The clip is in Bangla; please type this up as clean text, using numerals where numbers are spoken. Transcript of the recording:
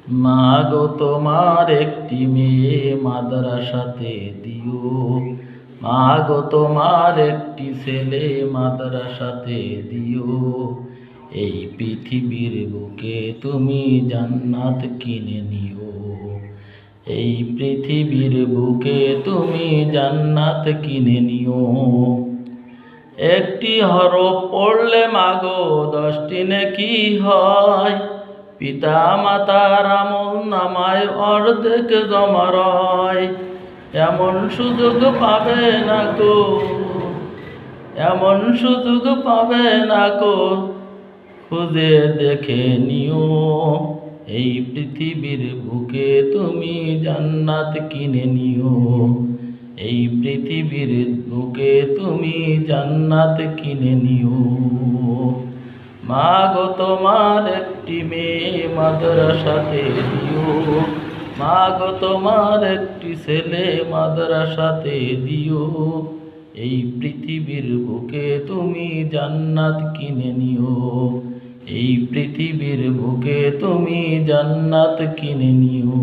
মা গো তোমার একটি মেয়ে মাদ্রাসাতে দিও, মা গো তোমার একটি ছেলে মাদ্রাসাতে দিও। এই পৃথিবীর বুকে তুমি জান্নাত কিনে নিও, এই পৃথিবীর বুকে তুমি জান্নাত কিনে নিও। একটি হরফ পড়লে মাগো 10টি নেকি হয়, পিতা মাতার আমল নামায় অর্ধেক জমা রয়। এমন সুযোগ পাবে না কো, এমন সুযোগ পাবে না কো, খুঁজে দেখে নিও। এই পৃথিবীর বুকে তুমি জান্নাত কিনে নিও, এই পৃথিবীর বুকে তুমি জান্নাত কিনে নিও। মা গো তোমার একটি মেয়ে মাদ্রাসাতে দিও, মা গো তোমার একটি ছেলে মাদ্রাসাতে দিও। এই পৃথিবীর বুকে তুমি জান্নাত কিনে নিও, এই পৃথিবীর বুকে তুমি জান্নাত কিনে নিও।